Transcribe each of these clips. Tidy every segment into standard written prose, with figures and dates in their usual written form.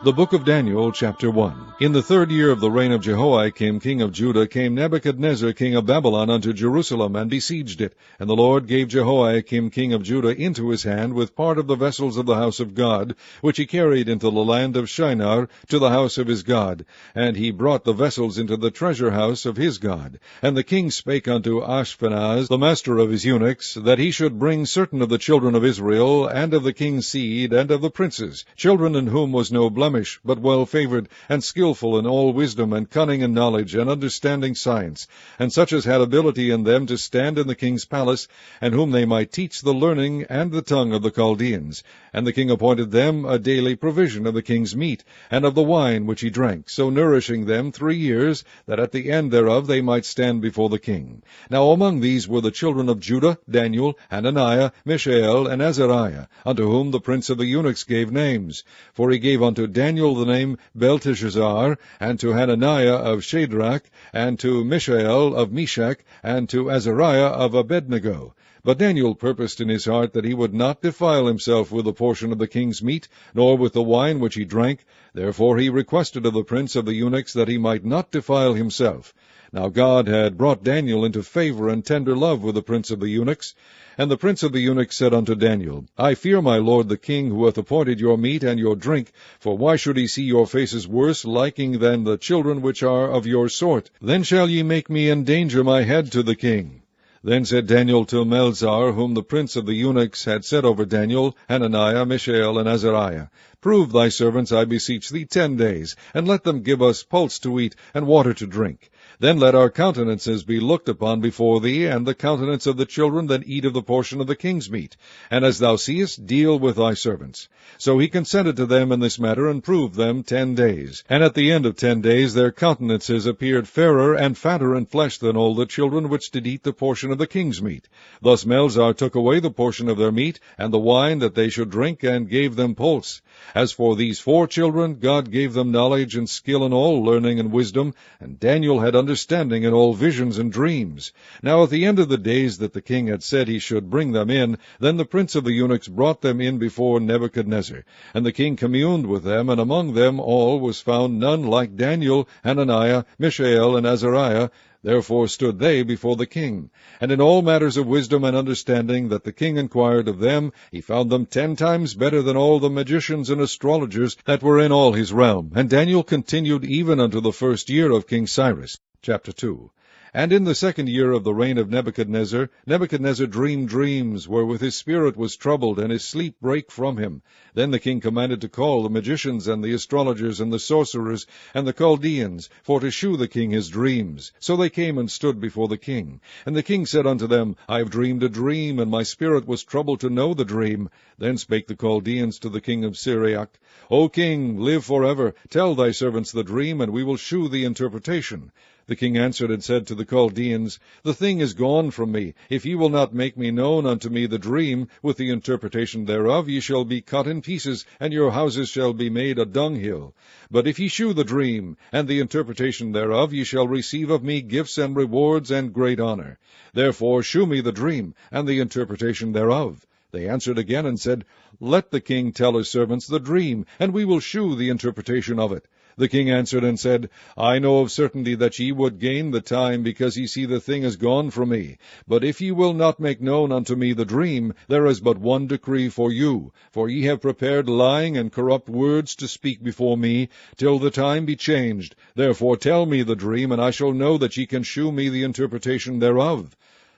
The Book of Daniel, chapter 1. In the 3rd year of the reign of Jehoiakim king of Judah came Nebuchadnezzar king of Babylon unto Jerusalem, and besieged it. And the Lord gave Jehoiakim king of Judah into his hand with part of the vessels of the house of God, which he carried into the land of Shinar to the house of his God. And he brought the vessels into the treasure house of his God. And the king spake unto Ashpenaz, the master of his eunuchs, that he should bring certain of the children of Israel, and of the king's seed, and of the princes, children in whom was no blemish, but well favored, and skillful in all wisdom, and cunning in knowledge, and understanding science, and such as had ability in them to stand in the king's palace, and whom they might teach the learning and the tongue of the Chaldeans. And the king appointed them a daily provision of the king's meat, and of the wine which he drank, so nourishing them 3 years, that at the end thereof they might stand before the king. Now among these were the children of Judah, Daniel, Hananiah, Mishael, and Azariah, unto whom the prince of the eunuchs gave names. For he gave unto Daniel the name Belteshazzar, and to Hananiah of Shadrach, and to Mishael of Meshach, and to Azariah of Abednego. But Daniel purposed in his heart that he would not defile himself with the portion of the king's meat, nor with the wine which he drank. Therefore he requested of the prince of the eunuchs that he might not defile himself. Now God had brought Daniel into favor and tender love with the prince of the eunuchs. And the prince of the eunuchs said unto Daniel, I fear my lord the king, who hath appointed your meat and your drink, for why should he see your faces worse liking than the children which are of your sort? Then shall ye make me endanger my head to the king. Then said Daniel to Melzar, whom the prince of the eunuchs had set over Daniel, Hananiah, Mishael, and Azariah, Prove thy servants, I beseech thee, 10 days, and let them give us pulse to eat, and water to drink. Then let our countenances be looked upon before thee, and the countenance of the children that eat of the portion of the king's meat. And as thou seest, deal with thy servants. So he consented to them in this matter, and proved them 10 days. And at the end of 10 days their countenances appeared fairer and fatter in flesh than all the children which did eat the portion of the king's meat. Thus Melzar took away the portion of their meat, and the wine that they should drink, and gave them pulse. As for these 4 children, God gave them knowledge and skill in all learning and wisdom, and Daniel had understanding in all visions and dreams. Now at the end of the days that the king had said he should bring them in, then the prince of the eunuchs brought them in before Nebuchadnezzar. And the king communed with them, and among them all was found none like Daniel, Hananiah, Mishael, and Azariah. Therefore stood they before the king. And in all matters of wisdom and understanding that the king inquired of them, he found them 10 times better than all the magicians and astrologers that were in all his realm. And Daniel continued even unto the 1st year of King Cyrus. Chapter 2. And in the 2nd year of the reign of Nebuchadnezzar, Nebuchadnezzar dreamed dreams, wherewith his spirit was troubled, and his sleep brake from him. Then the king commanded to call the magicians, and the astrologers, and the sorcerers, and the Chaldeans, for to shew the king his dreams. So they came and stood before the king. And the king said unto them, I have dreamed a dream, and my spirit was troubled to know the dream. Then spake the Chaldeans to the king of Syriac, O king, live forever. Tell thy servants the dream, and we will shew the interpretation. The king answered and said to the Chaldeans, The thing is gone from me. If ye will not make me known unto me the dream, with the interpretation thereof, ye shall be cut in pieces, and your houses shall be made a dunghill. But if ye shew the dream, and the interpretation thereof, ye shall receive of me gifts and rewards and great honor. Therefore shew me the dream, and the interpretation thereof. They answered again and said, Let the king tell his servants the dream, and we will shew the interpretation of it. The king answered and said, I know of certainty that ye would gain the time, because ye see the thing is gone from me. But if ye will not make known unto me the dream, there is but one decree for you. For ye have prepared lying and corrupt words to speak before me, till the time be changed. Therefore tell me the dream, and I shall know that ye can shew me the interpretation thereof.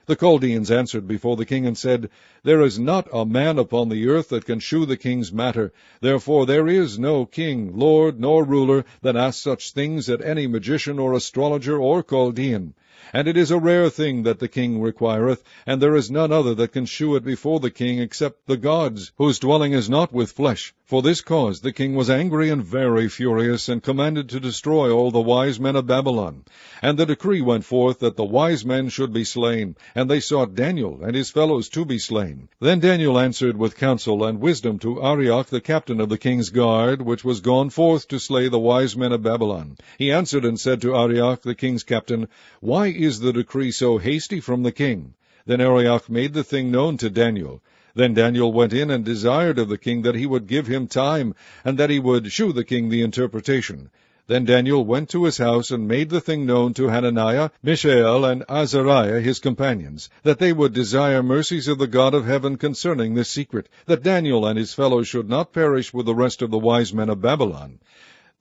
The Chaldeans answered before the king and said, There is not a man upon the earth that can shew the king's matter. Therefore there is no king, lord, nor ruler, that asks such things at any magician or astrologer or Chaldean. And it is a rare thing that the king requireth, and there is none other that can shew it before the king except the gods, whose dwelling is not with flesh. For this cause the king was angry and very furious, and commanded to destroy all the wise men of Babylon. And the decree went forth that the wise men should be slain, and they sought Daniel and his fellows to be slain. Then Daniel answered with counsel and wisdom to Arioch the captain of the king's guard, which was gone forth to slay the wise men of Babylon. He answered and said to Arioch the king's captain, Why is the decree so hasty from the king? Then Arioch made the thing known to Daniel. Then Daniel went in and desired of the king that he would give him time, and that he would shew the king the interpretation. Then Daniel went to his house, and made the thing known to Hananiah, Mishael, and Azariah his companions, that they would desire mercies of the God of heaven concerning this secret, that Daniel and his fellows should not perish with the rest of the wise men of Babylon.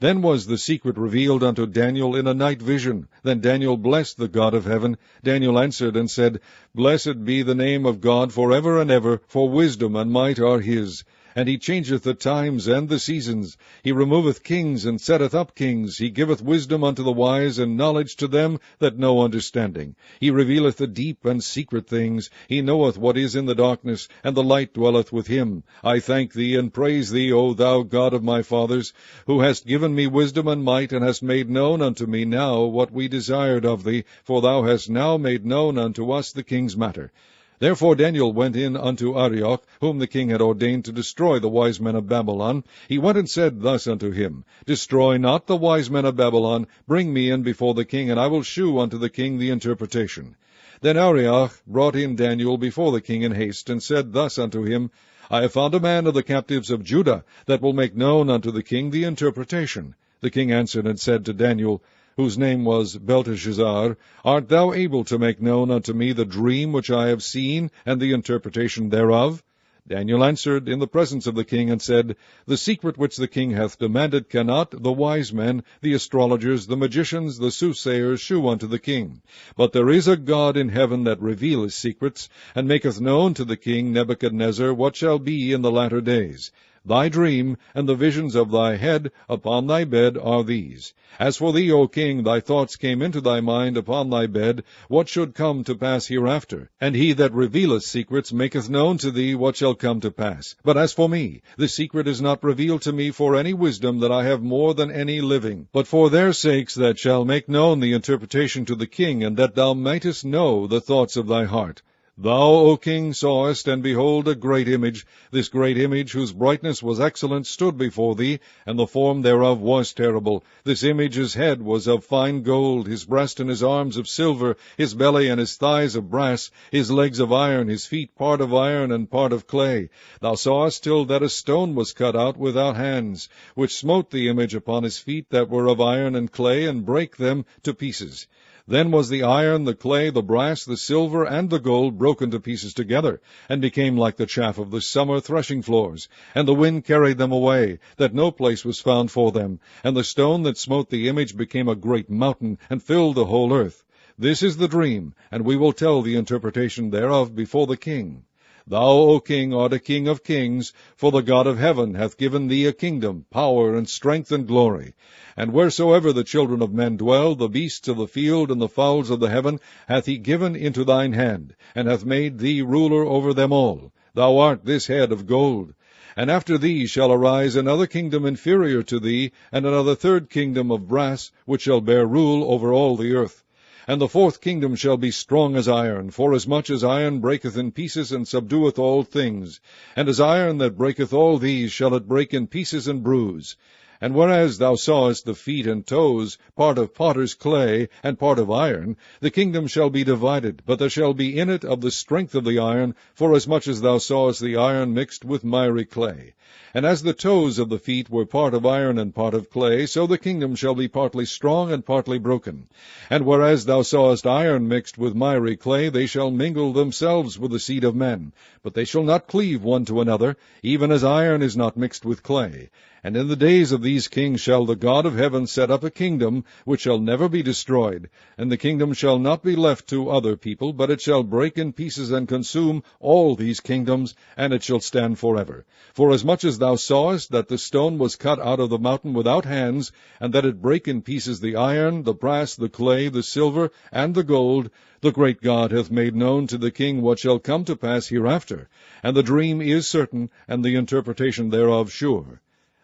Then was the secret revealed unto Daniel in a night vision. Then Daniel blessed the God of heaven. Daniel answered and said, Blessed be the name of God for ever and ever, for wisdom and might are his. And he changeth the times and the seasons. He removeth kings, and setteth up kings. He giveth wisdom unto the wise, and knowledge to them that know understanding. He revealeth the deep and secret things. He knoweth what is in the darkness, and the light dwelleth with him. I thank thee, and praise thee, O thou God of my fathers, who hast given me wisdom and might, and hast made known unto me now what we desired of thee, for thou hast now made known unto us the king's matter. Therefore Daniel went in unto Arioch, whom the king had ordained to destroy the wise men of Babylon. He went and said thus unto him, Destroy not the wise men of Babylon. Bring me in before the king, and I will shew unto the king the interpretation. Then Arioch brought in Daniel before the king in haste, and said thus unto him, I have found a man of the captives of Judah, that will make known unto the king the interpretation. The king answered and said to Daniel, whose name was Belteshazzar, Art thou able to make known unto me the dream which I have seen, and the interpretation thereof? Daniel answered in the presence of the king, and said, The secret which the king hath demanded cannot the wise men, the astrologers, the magicians, the soothsayers shew unto the king. But there is a God in heaven that revealeth secrets, and maketh known to the king Nebuchadnezzar what shall be in the latter days. Thy dream and the visions of thy head upon thy bed are these. As for thee, O king, thy thoughts came into thy mind upon thy bed, what should come to pass hereafter. And he that revealeth secrets maketh known to thee what shall come to pass. But as for me, the secret is not revealed to me for any wisdom that I have more than any living, but for their sakes that shall make known the interpretation to the king, and that thou mightest know the thoughts of thy heart. Thou, O king, sawest, and behold, a great image. This great image, whose brightness was excellent, stood before thee, and the form thereof was terrible. This image's head was of fine gold, his breast and his arms of silver, his belly and his thighs of brass, his legs of iron, his feet part of iron and part of clay. Thou sawest till that a stone was cut out without hands, which smote the image upon his feet that were of iron and clay, and brake them to pieces. Then was the iron, the clay, the brass, the silver, and the gold broken to pieces together, and became like the chaff of the summer threshing floors. And the wind carried them away, that no place was found for them. And the stone that smote the image became a great mountain, and filled the whole earth. This is the dream, and we will tell the interpretation thereof before the king. Thou, O king, art a king of kings, for the God of heaven hath given thee a kingdom, power, and strength, and glory. And wheresoever the children of men dwell, the beasts of the field and the fowls of the heaven hath he given into thine hand, and hath made thee ruler over them all. Thou art this head of gold. And after thee shall arise another kingdom inferior to thee, and another third kingdom of brass, which shall bear rule over all the earth. And the fourth kingdom shall be strong as iron, forasmuch as iron breaketh in pieces, and subdueth all things. And as iron that breaketh all these shall it break in pieces and bruise. And whereas thou sawest the feet and toes, part of potter's clay, and part of iron, the kingdom shall be divided, but there shall be in it of the strength of the iron, forasmuch as thou sawest the iron mixed with miry clay. And as the toes of the feet were part of iron and part of clay, so the kingdom shall be partly strong and partly broken. And whereas thou sawest iron mixed with miry clay, they shall mingle themselves with the seed of men, but they shall not cleave one to another, even as iron is not mixed with clay. And in the days of these kings shall the God of heaven set up a kingdom, which shall never be destroyed. And the kingdom shall not be left to other people, but it shall break in pieces and consume all these kingdoms, and it shall stand forever. Forasmuch as thou sawest that the stone was cut out of the mountain without hands, and that it brake in pieces the iron, the brass, the clay, the silver, and the gold, the great God hath made known to the king what shall come to pass hereafter. And the dream is certain, and the interpretation thereof sure.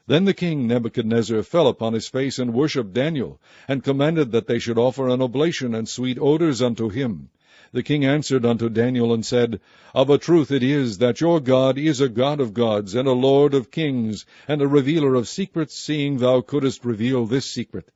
Then the king Nebuchadnezzar fell upon his face, and worshipped Daniel, and commanded that they should offer an oblation and sweet odors unto him. The king answered unto Daniel, and said, Of a truth it is, that your God is a God of gods, and a Lord of kings, and a revealer of secrets, seeing thou couldest reveal this secret.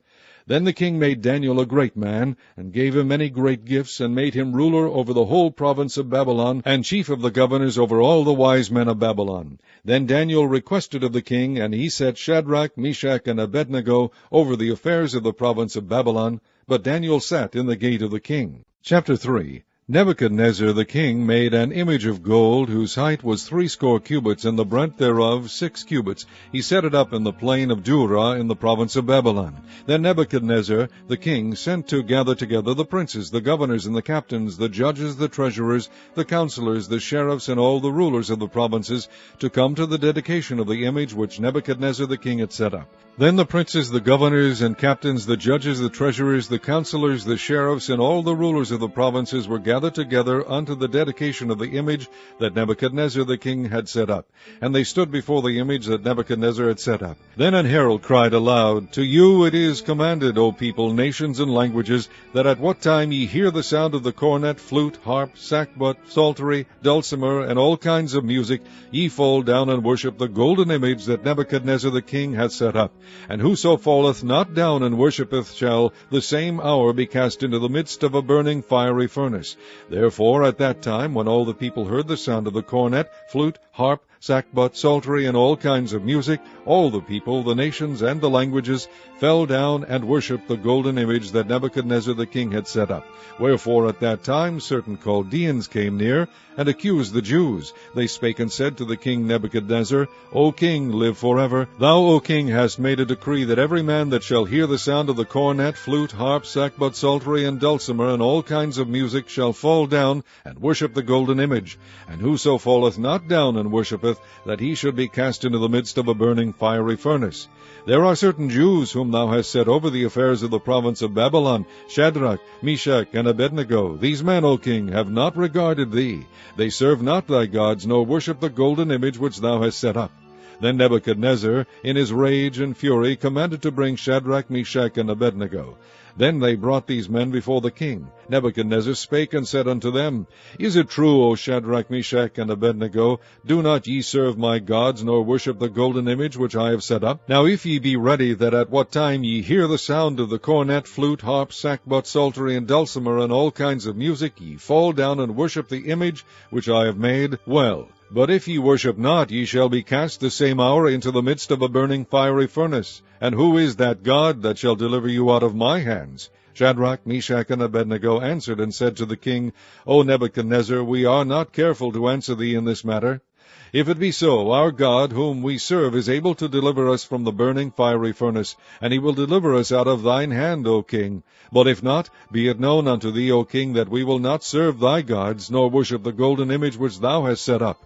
Then the king made Daniel a great man, and gave him many great gifts, and made him ruler over the whole province of Babylon, and chief of the governors over all the wise men of Babylon. Then Daniel requested of the king, and he set Shadrach, Meshach, and Abednego over the affairs of the province of Babylon, but Daniel sat in the gate of the king. Chapter 3. Nebuchadnezzar the king made an image of gold, whose height was 60 cubits, and the breadth thereof 6 cubits. He set it up in the plain of Dura in the province of Babylon. Then Nebuchadnezzar the king sent to gather together the princes, the governors, and the captains, the judges, the treasurers, the counselors, the sheriffs, and all the rulers of the provinces, to come to the dedication of the image which Nebuchadnezzar the king had set up. Then the princes, the governors, and captains, the judges, the treasurers, the counselors, the sheriffs, and all the rulers of the provinces were gathered together unto the dedication of the image that Nebuchadnezzar the king had set up. And they stood before the image that Nebuchadnezzar had set up. Then an herald cried aloud, To you it is commanded, O people, nations, and languages, that at what time ye hear the sound of the cornet, flute, harp, sackbut, psaltery, dulcimer, and all kinds of music, ye fall down and worship the golden image that Nebuchadnezzar the king hath set up. And whoso falleth not down and worshippeth shall the same hour be cast into the midst of a burning fiery furnace. Therefore at that time, when all the people heard the sound of the cornet, flute, harp, sackbut, psaltery, and all kinds of music, all the people, the nations, and the languages fell down and worshipped the golden image that Nebuchadnezzar the king had set up. Wherefore at that time certain Chaldeans came near, and accused the Jews. They spake and said to the king Nebuchadnezzar, O king, live forever. Thou, O king, hast made a decree that every man that shall hear the sound of the cornet, flute, harp, sackbut, psaltery, and dulcimer, and all kinds of music, shall fall down and worship the golden image. And whoso falleth not down and worshippeth, that he should be cast into the midst of a burning fiery furnace. There are certain Jews whom thou hast set over the affairs of the province of Babylon, Shadrach, Meshach, and Abednego. These men, O king, have not regarded thee. They serve not thy gods, nor worship the golden image which thou hast set up. Then Nebuchadnezzar, in his rage and fury, commanded to bring Shadrach, Meshach, and Abednego. Then they brought these men before the king. Nebuchadnezzar spake and said unto them, Is it true, O Shadrach, Meshach, and Abednego? Do not ye serve my gods, nor worship the golden image which I have set up? Now if ye be ready, that at what time ye hear the sound of the cornet, flute, harp, sackbut, psaltery, and dulcimer, and all kinds of music, ye fall down and worship the image which I have made, well. But if ye worship not, ye shall be cast the same hour into the midst of a burning fiery furnace. And who is that God that shall deliver you out of my hands? Shadrach, Meshach, and Abednego answered and said to the king, O Nebuchadnezzar, we are not careful to answer thee in this matter. If it be so, our God, whom we serve, is able to deliver us from the burning fiery furnace, and he will deliver us out of thine hand, O king. But if not, be it known unto thee, O king, that we will not serve thy gods, nor worship the golden image which thou hast set up.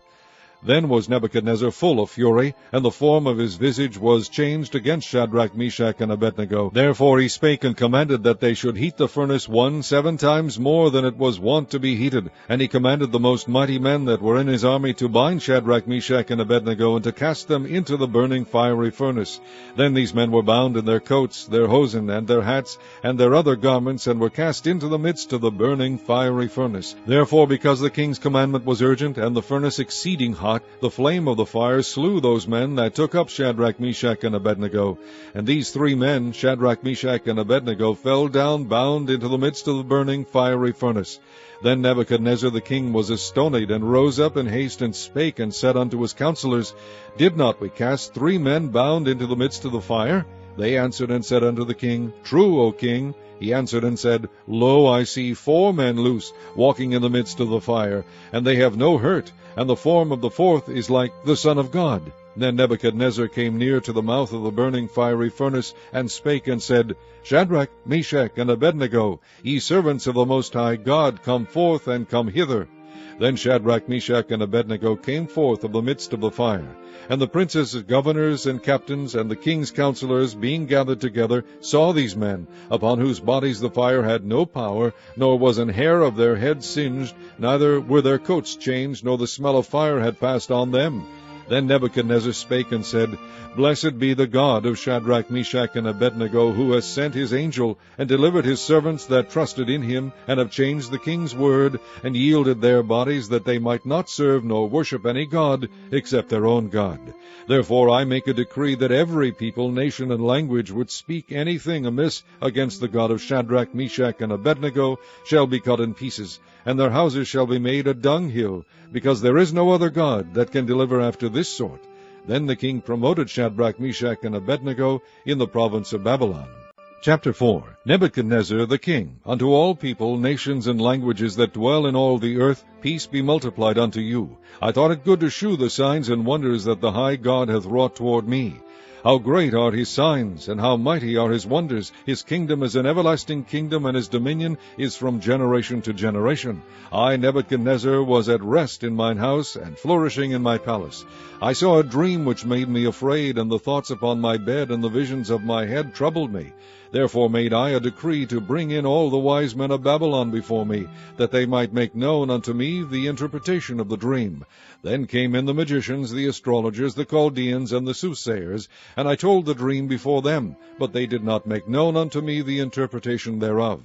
Then was Nebuchadnezzar full of fury, and the form of his visage was changed against Shadrach, Meshach, and Abednego. Therefore he spake and commanded that they should heat the furnace 7 times more than it was wont to be heated. And he commanded the most mighty men that were in his army to bind Shadrach, Meshach, and Abednego, and to cast them into the burning fiery furnace. Then these men were bound in their coats, their hosen, and their hats, and their other garments, and were cast into the midst of the burning fiery furnace. Therefore, because the king's commandment was urgent, and the furnace exceeding hot, the flame of the fire slew those men that took up Shadrach, Meshach, and Abednego. And these 3 men, Shadrach, Meshach, and Abednego, fell down bound into the midst of the burning fiery furnace. Then Nebuchadnezzar the king was astonied, and rose up in haste, and spake, and said unto his counselors, Did not we cast 3 men bound into the midst of the fire? They answered and said unto the king, True, O king. He answered and said, Lo, I see 4 men loose, walking in the midst of the fire, and they have no hurt, and the form of the 4th is like the Son of God. Then Nebuchadnezzar came near to the mouth of the burning fiery furnace, and spake and said, Shadrach, Meshach, and Abednego, ye servants of the Most High God, come forth and come hither. Then Shadrach, Meshach, and Abednego came forth of the midst of the fire. And the princes, governors, and captains, and the king's counselors, being gathered together, saw these men, upon whose bodies the fire had no power, nor was an hair of their heads singed, neither were their coats changed, nor the smell of fire had passed on them. Then Nebuchadnezzar spake and said, Blessed be the God of Shadrach, Meshach, and Abednego, who has sent his angel, and delivered his servants that trusted in him, and have changed the king's word, and yielded their bodies, that they might not serve nor worship any god, except their own God. Therefore I make a decree that every people, nation, and language which speak anything amiss against the God of Shadrach, Meshach, and Abednego shall be cut in pieces, and their houses shall be made a dunghill, because there is no other God that can deliver after this sort. Then the king promoted Shadrach, Meshach, and Abednego in the province of Babylon. Chapter 4. Nebuchadnezzar the king, unto all people, nations, and languages that dwell in all the earth, peace be multiplied unto you. I thought it good to shew the signs and wonders that the high God hath wrought toward me. How great are his signs, and how mighty are his wonders! His kingdom is an everlasting kingdom, and his dominion is from generation to generation. I, Nebuchadnezzar, was at rest in mine house, and flourishing in my palace. I saw a dream which made me afraid, and the thoughts upon my bed and the visions of my head troubled me. Therefore made I a decree to bring in all the wise men of Babylon before me, that they might make known unto me the interpretation of the dream. Then came in the magicians, the astrologers, the Chaldeans, and the soothsayers, and I told the dream before them, but they did not make known unto me the interpretation thereof.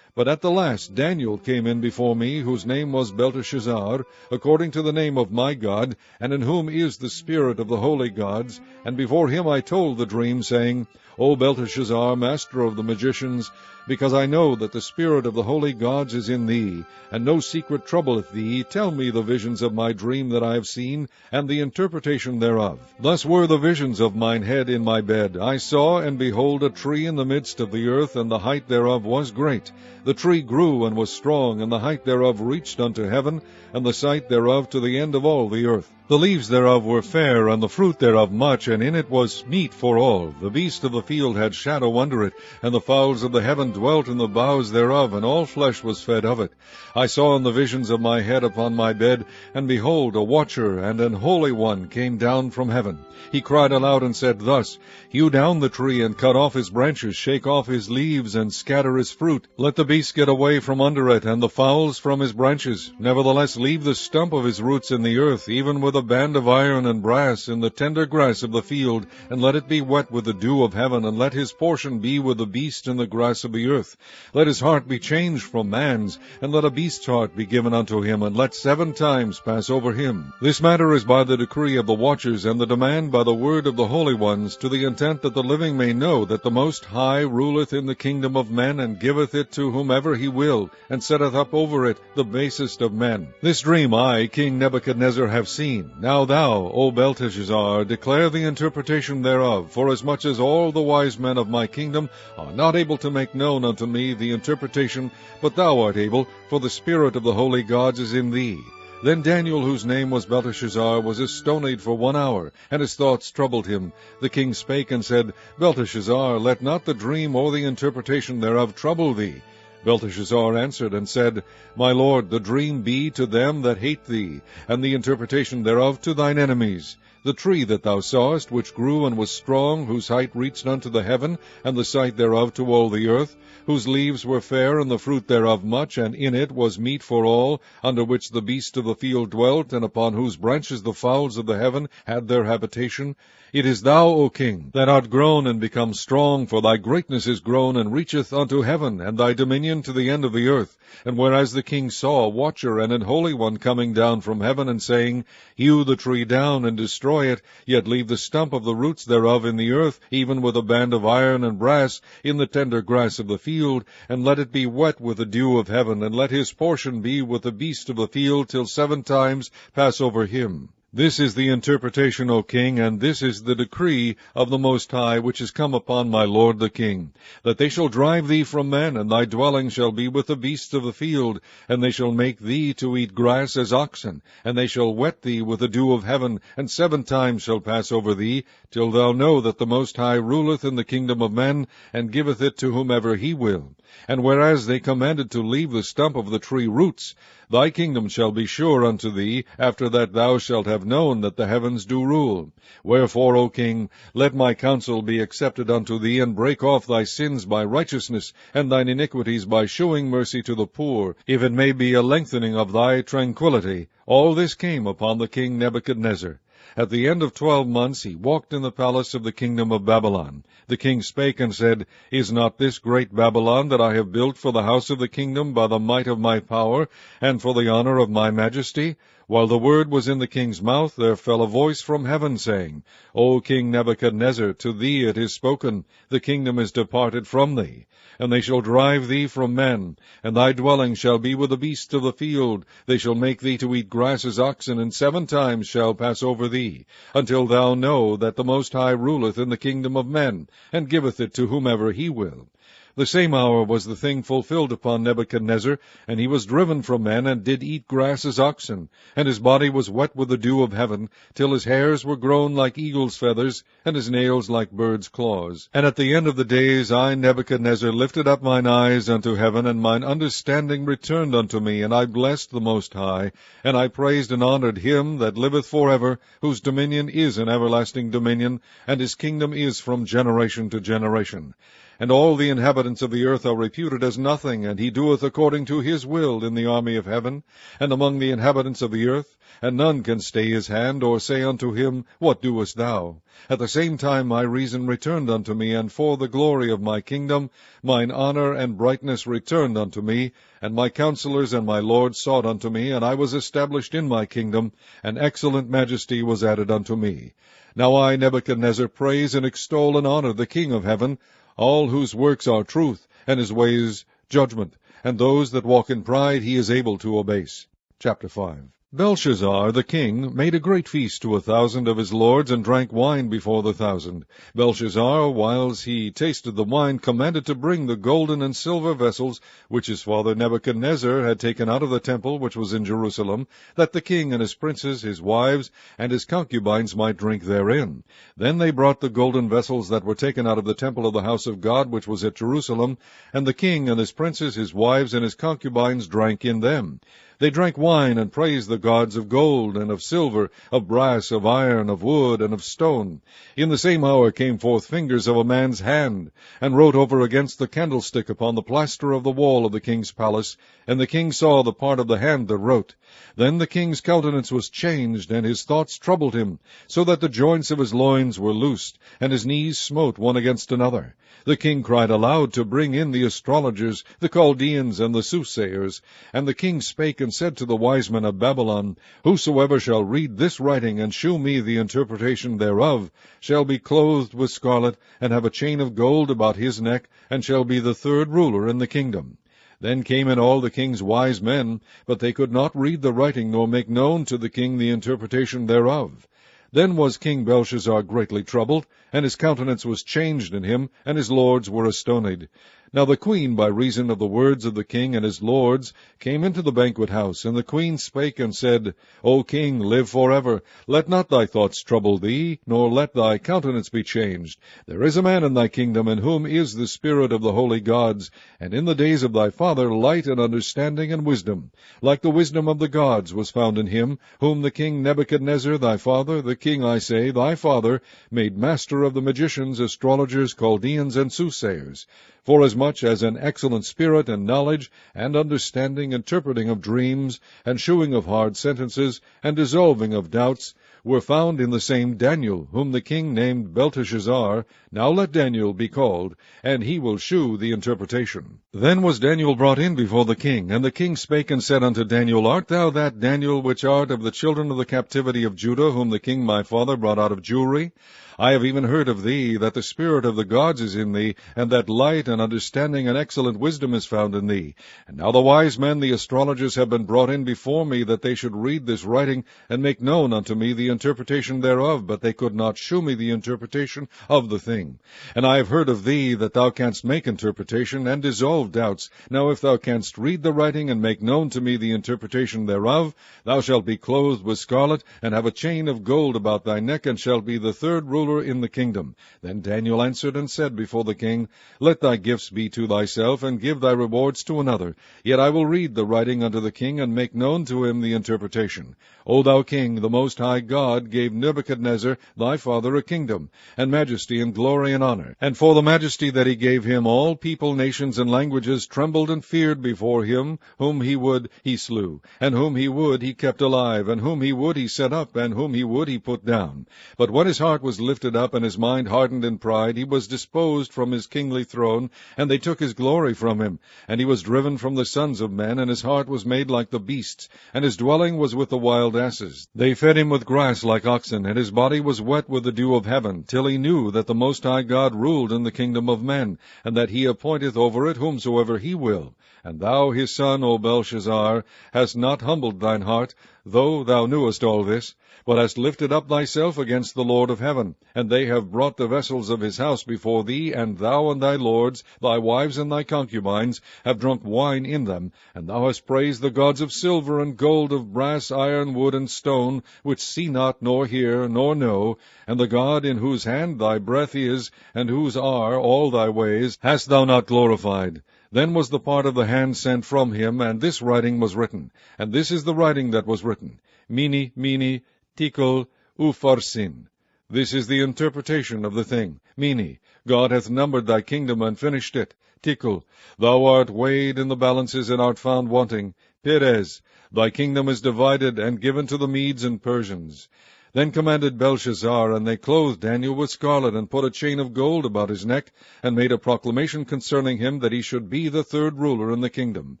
But at the last Daniel came in before me, whose name was Belteshazzar, according to the name of my God, and in whom is the spirit of the holy gods. And before him I told the dream, saying, O Belteshazzar, master of the magicians, because I know that the spirit of the holy gods is in thee, and no secret troubleth thee, tell me the visions of my dream that I have seen, and the interpretation thereof. Thus were the visions of mine head in my bed. I saw, and behold, a tree in the midst of the earth, and the height thereof was great. The tree grew and was strong, and the height thereof reached unto heaven, and the sight thereof to the end of all the earth. The leaves thereof were fair, and the fruit thereof much, and in it was meat for all. The beast of the field had shadow under it, and the fowls of the heaven dwelt in the boughs thereof, and all flesh was fed of it. I saw in the visions of my head upon my bed, and behold, a watcher and an holy one came down from heaven. He cried aloud and said thus, Hew down the tree, and cut off his branches, shake off his leaves, and scatter his fruit. Let the beast get away from under it, and the fowls from his branches. Nevertheless leave the stump of his roots in the earth, even with a band of iron and brass, in the tender grass of the field, and let it be wet with the dew of heaven, and let his portion be with the beast in the grass of the earth. Let his heart be changed from man's, and let a beast's heart be given unto him, and let 7 times pass over him. This matter is by the decree of the watchers, and the demand by the word of the holy ones, to the intent that the living may know that the Most High ruleth in the kingdom of men, and giveth it to whomever he will, and setteth up over it the basest of men. This dream I, King Nebuchadnezzar, have seen. Now thou, O Belteshazzar, declare the interpretation thereof, forasmuch as all the wise men of my kingdom are not able to make known unto me the interpretation, but thou art able, for the spirit of the holy gods is in thee. Then Daniel, whose name was Belteshazzar, was astonied for 1 hour, and his thoughts troubled him. The king spake and said, Belteshazzar, let not the dream or the interpretation thereof trouble thee. Belteshazzar answered and said, My lord, the dream be to them that hate thee, and the interpretation thereof to thine enemies. The tree that thou sawest, which grew and was strong, whose height reached unto the heaven, and the sight thereof to all the earth, whose leaves were fair, and the fruit thereof much, and in it was meat for all, under which the beast of the field dwelt, and upon whose branches the fowls of the heaven had their habitation. It is thou, O king, that art grown and become strong, for thy greatness is grown and reacheth unto heaven, and thy dominion to the end of the earth. And whereas the king saw a watcher and an holy one coming down from heaven, and saying, Hew the tree down and destroy it, yet leave the stump of the roots thereof in the earth, even with a band of iron and brass, in the tender grass of the field, and let it be wet with the dew of heaven, and let his portion be with the beast of the field, till 7 times pass over him. This is the interpretation, O king, and this is the decree of the Most High, which is come upon my lord the king, that they shall drive thee from men, and thy dwelling shall be with the beasts of the field, and they shall make thee to eat grass as oxen, and they shall wet thee with the dew of heaven, and 7 times shall pass over thee, till thou know that the Most High ruleth in the kingdom of men, and giveth it to whomever he will. And whereas they commanded to leave the stump of the tree roots, thy kingdom shall be sure unto thee, after that thou shalt have known that the heavens do rule. Wherefore, O king, let my counsel be accepted unto thee, and break off thy sins by righteousness, and thine iniquities by shewing mercy to the poor, if it may be a lengthening of thy tranquillity. All this came upon the king Nebuchadnezzar. At the end of 12 months he walked in the palace of the kingdom of Babylon. The king spake and said, Is not this great Babylon that I have built for the house of the kingdom by the might of my power, and for the honor of my majesty? While the word was in the king's mouth, there fell a voice from heaven, saying, O King Nebuchadnezzar, to thee it is spoken, the kingdom is departed from thee. And they shall drive thee from men, and thy dwelling shall be with the beasts of the field. They shall make thee to eat grass as oxen, and 7 times shall pass over thee, until thou know that the Most High ruleth in the kingdom of men, and giveth it to whomever he will. The same hour was the thing fulfilled upon Nebuchadnezzar, and he was driven from men, and did eat grass as oxen, and his body was wet with the dew of heaven, till his hairs were grown like eagle's feathers, and his nails like birds' claws. And at the end of the days I, Nebuchadnezzar, lifted up mine eyes unto heaven, and mine understanding returned unto me, and I blessed the Most High, and I praised and honored him that liveth forever, whose dominion is an everlasting dominion, and his kingdom is from generation to generation. And all the inhabitants of the earth are reputed as nothing, and he doeth according to his will in the army of heaven, and among the inhabitants of the earth, and none can stay his hand, or say unto him, What doest thou? At the same time my reason returned unto me, and for the glory of my kingdom, mine honor and brightness returned unto me, and my counselors and my lords sought unto me, and I was established in my kingdom, and excellent majesty was added unto me. Now I, Nebuchadnezzar, praise and extol and honor the King of heaven, all whose works are truth, and his ways judgment, and those that walk in pride he is able to abase. Chapter 5. Belshazzar the king made a great feast to 1,000 of his lords, and drank wine before the 1,000. Belshazzar, whiles he tasted the wine, commanded to bring the golden and silver vessels, which his father Nebuchadnezzar had taken out of the temple which was in Jerusalem, that the king and his princes, his wives, and his concubines might drink therein. Then they brought the golden vessels that were taken out of the temple of the house of God which was at Jerusalem, and the king and his princes, his wives, and his concubines drank in them. They drank wine, and praised the gods of gold, and of silver, of brass, of iron, of wood, and of stone. In the same hour came forth fingers of a man's hand, and wrote over against the candlestick upon the plaster of the wall of the king's palace, and the king saw the part of the hand that wrote. Then the king's countenance was changed, and his thoughts troubled him, so that the joints of his loins were loosed, and his knees smote one against another. The king cried aloud to bring in the astrologers, the Chaldeans, and the soothsayers. And the king spake and said to the wise men of Babylon, Whosoever shall read this writing, and shew me the interpretation thereof, shall be clothed with scarlet, and have a chain of gold about his neck, and shall be the 3rd ruler in the kingdom. Then came in all the king's wise men, but they could not read the writing, nor make known to the king the interpretation thereof. Then was King Belshazzar greatly troubled, and his countenance was changed in him, and his lords were astonied. Now the queen, by reason of the words of the king and his lords, came into the banquet house, and the queen spake and said, O king, live forever. Let not thy thoughts trouble thee, nor let thy countenance be changed. There is a man in thy kingdom, in whom is the spirit of the holy gods, and in the days of thy father light and understanding and wisdom. Like the wisdom of the gods was found in him, whom the king Nebuchadnezzar thy father, the king, I say, thy father, made master of the magicians, astrologers, Chaldeans, and soothsayers. Forasmuch as an excellent spirit and knowledge, and understanding, interpreting of dreams, and shewing of hard sentences, and dissolving of doubts, were found in the same Daniel, whom the king named Belteshazzar. Now let Daniel be called, and he will shew the interpretation. Then was Daniel brought in before the king, and the king spake and said unto Daniel, Art thou that Daniel which art of the children of the captivity of Judah, whom the king my father brought out of Jewry? I have even heard of thee, that the spirit of the gods is in thee, and that light and understanding and excellent wisdom is found in thee. And now the wise men, the astrologers, have been brought in before me, that they should read this writing, and make known unto me the interpretation thereof, but they could not shew me the interpretation of the thing. And I have heard of thee, that thou canst make interpretation, and dissolve doubts. Now if thou canst read the writing, and make known to me the interpretation thereof, thou shalt be clothed with scarlet, and have a chain of gold about thy neck, and shalt be the 3rd ruler ruler in the kingdom. Then Daniel answered and said before the king, Let thy gifts be to thyself, and give thy rewards to another. Yet I will read the writing unto the king, and make known to him the interpretation. O thou king, the Most High God gave Nebuchadnezzar thy father a kingdom, and majesty, and glory, and honor. And for the majesty that he gave him, all people, nations, and languages trembled and feared before him. Whom he would he slew, and whom he would he kept alive, and whom he would he set up, and whom he would he put down. But when his heart was lifted up, and his mind hardened in pride, he was disposed from his kingly throne, and they took his glory from him. And he was driven from the sons of men, and his heart was made like the beasts, and his dwelling was with the wild asses. They fed him with grass like oxen, and his body was wet with the dew of heaven, till he knew that the Most High God ruled in the kingdom of men, and that he appointeth over it whomsoever he will. And thou, his son, O Belshazzar, hast not humbled thine heart, though thou knewest all this, but hast lifted up thyself against the Lord of heaven. And they have brought the vessels of his house before thee, and thou and thy lords, thy wives and thy concubines, have drunk wine in them. And thou hast praised the gods of silver and gold, of brass, iron, wood, and stone, which see not, nor hear, nor know. And the God in whose hand thy breath is, and whose are all thy ways, hast thou not glorified. Then was the part of the hand sent from him, and this writing was written. And this is the writing that was written. Mene, mene, tekel, upharsin. This is the interpretation of the thing. Mene, God hath numbered thy kingdom and finished it. Tekel, thou art weighed in the balances and art found wanting. Peres, thy kingdom is divided and given to the Medes and Persians. Then commanded Belshazzar, and they clothed Daniel with scarlet, and put a chain of gold about his neck, and made a proclamation concerning him, that he should be the third ruler in the kingdom.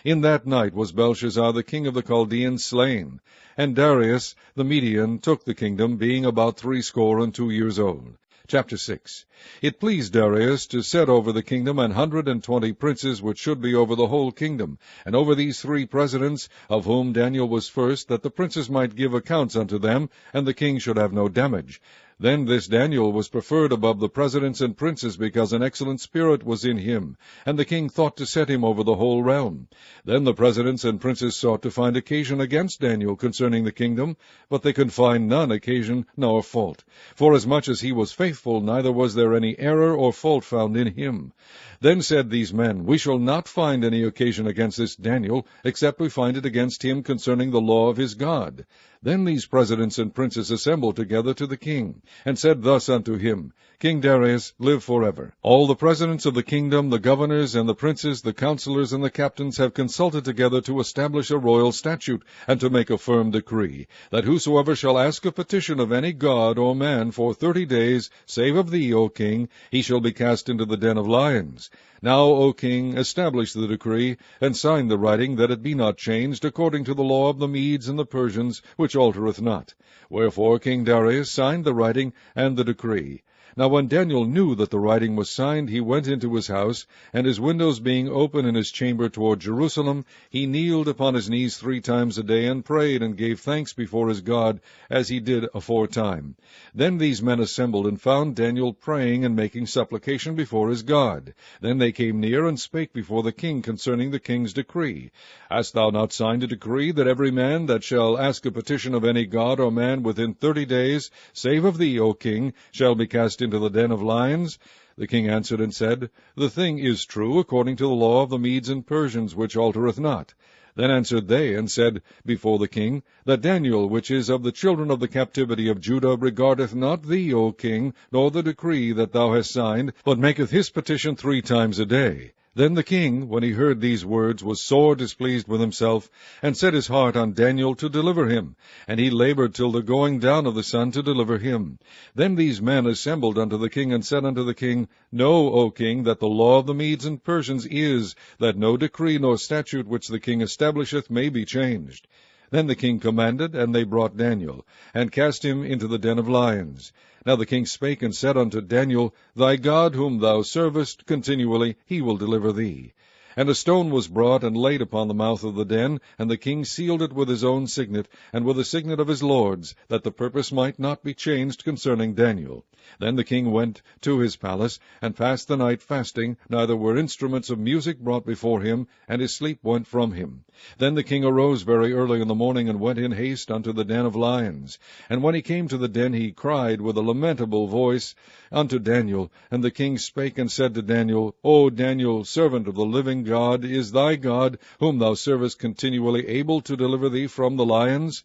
In that night was Belshazzar the king of the Chaldeans slain. And Darius the Median took the kingdom, being about 62 years old. Chapter 6. It pleased Darius to set over the kingdom 120 princes, which should be over the whole kingdom, and over these 3 presidents, of whom Daniel was first, that the princes might give accounts unto them, and the king should have no damage. Then this Daniel was preferred above the presidents and princes, because an excellent spirit was in him, and the king thought to set him over the whole realm. Then the presidents and princes sought to find occasion against Daniel concerning the kingdom, but they could find none occasion nor fault. Forasmuch as he was faithful, neither was there any error or fault found in him. Then said these men, We shall not find any occasion against this Daniel, except we find it against him concerning the law of his God. Then these presidents and princes assembled together to the king, and said thus unto him, King Darius, live forever. All the presidents of the kingdom, the governors, and the princes, the counselors, and the captains have consulted together to establish a royal statute, and to make a firm decree, that whosoever shall ask a petition of any god or man for 30 days, save of thee, O king, he shall be cast into the den of lions. Now, O king, establish the decree, and sign the writing, that it be not changed, according to the law of the Medes and the Persians, which altereth not. Wherefore King Darius signed the writing and the decree. Now when Daniel knew that the writing was signed, he went into his house, and his windows being open in his chamber toward Jerusalem, he kneeled upon his knees 3 times a day, and prayed, and gave thanks before his God, as he did aforetime. Then these men assembled, and found Daniel praying and making supplication before his God. Then they came near, and spake before the king concerning the king's decree. Hast thou not signed a decree, that every man that shall ask a petition of any god or man within 30 days, save of thee, O king, shall be cast into the den of lions? The king answered and said, The thing is true, according to the law of the Medes and Persians, which altereth not. Then answered they, and said before the king, that Daniel, which is of the children of the captivity of Judah, regardeth not thee, O king, nor the decree that thou hast signed, but maketh his petition 3 times a day. Then the king, when he heard these words, was sore displeased with himself, and set his heart on Daniel to deliver him. And he labored till the going down of the sun to deliver him. Then these men assembled unto the king, and said unto the king, Know, O king, that the law of the Medes and Persians is, that no decree nor statute which the king establisheth may be changed. Then the king commanded, and they brought Daniel, and cast him into the den of lions. Now the king spake and said unto Daniel, Thy God whom thou servest continually, he will deliver thee. And a stone was brought, and laid upon the mouth of the den, and the king sealed it with his own signet, and with the signet of his lords, that the purpose might not be changed concerning Daniel. Then the king went to his palace, and passed the night fasting, neither were instruments of music brought before him, and his sleep went from him. Then the king arose very early in the morning, and went in haste unto the den of lions. And when he came to the den, he cried with a lamentable voice unto Daniel. And the king spake and said to Daniel, O Daniel, servant of the living God, is thy God, whom thou servest continually, able to deliver thee from the lions?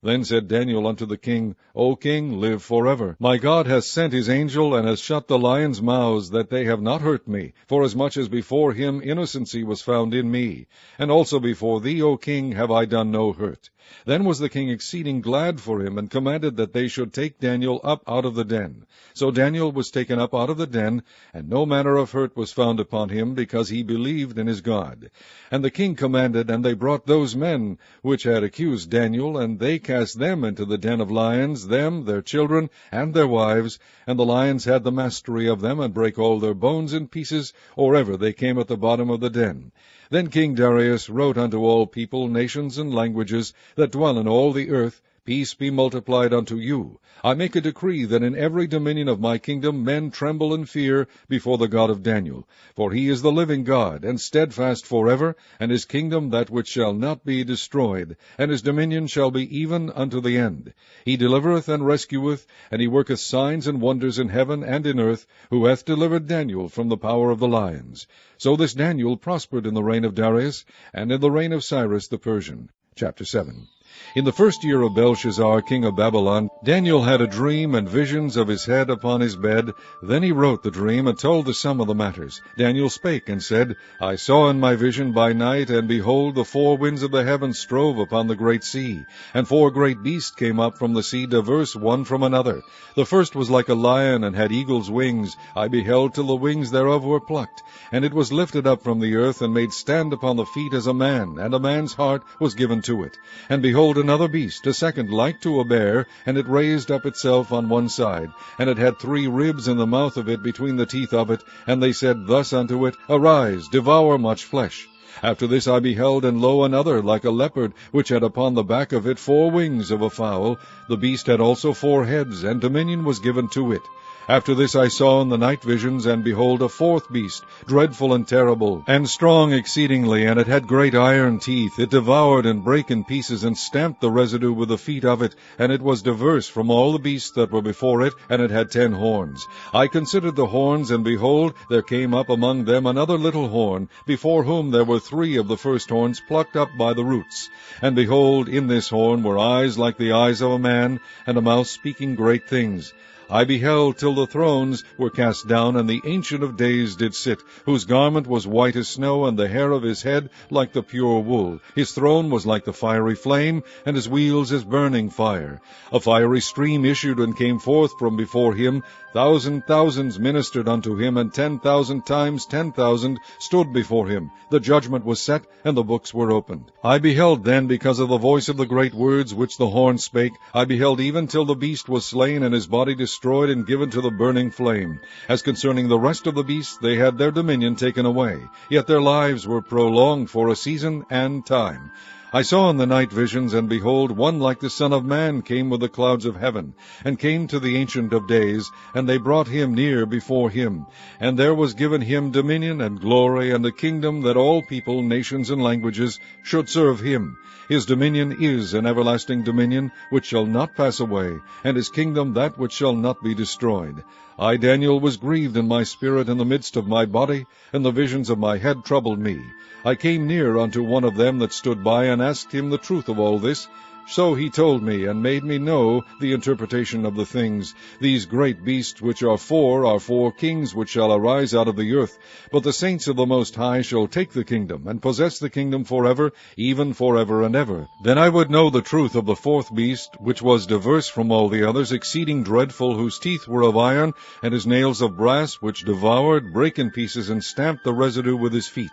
Then said Daniel unto the king, O king, live forever. My God hath sent his angel, and hath shut the lions' mouths, that they have not hurt me, forasmuch as before him innocency was found in me. And also before thee, O king, have I done no hurt. Then was the king exceeding glad for him, and commanded that they should take Daniel up out of the den. So Daniel was taken up out of the den, and no manner of hurt was found upon him, because he believed in his God. And the king commanded, and they brought those men which had accused Daniel, and they cast them into the den of lions, them, their children, and their wives. And the lions had the mastery of them, and brake all their bones in pieces, or ever they came at the bottom of the den. Then King Darius wrote unto all people, nations, and languages, that dwell in all the earth, Peace be multiplied unto you. I make a decree that in every dominion of my kingdom men tremble and fear before the God of Daniel. For he is the living God, and steadfast forever, and his kingdom that which shall not be destroyed, and his dominion shall be even unto the end. He delivereth and rescueth, and he worketh signs and wonders in heaven and in earth, who hath delivered Daniel from the power of the lions. So this Daniel prospered in the reign of Darius, and in the reign of Cyrus the Persian. Chapter 7. In the first year of Belshazzar, king of Babylon, Daniel had a dream and visions of his head upon his bed. Then he wrote the dream, and told the sum of the matters. Daniel spake, and said, I saw in my vision by night, and behold, the four winds of the heavens strove upon the great sea. And four great beasts came up from the sea, diverse one from another. The first was like a lion, and had eagle's wings. I beheld till the wings thereof were plucked. And it was lifted up from the earth, and made stand upon the feet as a man, and a man's heart was given to it. And behold, another beast, a second, like to a bear, and it raised up itself on one side, and it had 3 ribs in the mouth of it between the teeth of it, and they said thus unto it, Arise, devour much flesh. After this I beheld, and lo, another, like a leopard, which had upon the back of it 4 wings of a fowl. The beast had also 4 heads, and dominion was given to it. After this I saw in the night visions, and behold, a 4th beast, dreadful and terrible, and strong exceedingly, and it had great iron teeth. It devoured and brake in pieces, and stamped the residue with the feet of it, and it was diverse from all the beasts that were before it, and it had 10 horns. I considered the horns, and behold, there came up among them another little horn, before whom there were 3 of the first horns plucked up by the roots. And behold, in this horn were eyes like the eyes of a man, and a mouth speaking great things. I beheld till the thrones were cast down, and the Ancient of Days did sit, whose garment was white as snow, and the hair of his head like the pure wool. His throne was like the fiery flame, and his wheels as burning fire. A fiery stream issued and came forth from before him. Thousands ministered unto him, and 10,000 times 10,000 stood before him. The judgment was set, and the books were opened. I beheld then, because of the voice of the great words which the horn spake, I beheld even till the beast was slain, and his body destroyed and given to the burning flame. As concerning the rest of the beasts, they had their dominion taken away, yet their lives were prolonged for a season and time. I saw in the night visions, and behold, one like the Son of Man came with the clouds of heaven, and came to the Ancient of Days, and they brought him near before him. And there was given him dominion and glory, and a kingdom, that all people, nations, and languages should serve him. His dominion is an everlasting dominion, which shall not pass away, and his kingdom that which shall not be destroyed. I, Daniel, was grieved in my spirit in the midst of my body, and the visions of my head troubled me. I came near unto one of them that stood by, and asked him the truth of all this. So he told me, and made me know the interpretation of the things. These great beasts which are 4 kings which shall arise out of the earth. But the saints of the Most High shall take the kingdom, and possess the kingdom forever, even forever and ever. Then I would know the truth of the 4th beast, which was diverse from all the others, exceeding dreadful, whose teeth were of iron, and his nails of brass, which devoured, brake in pieces, and stamped the residue with his feet.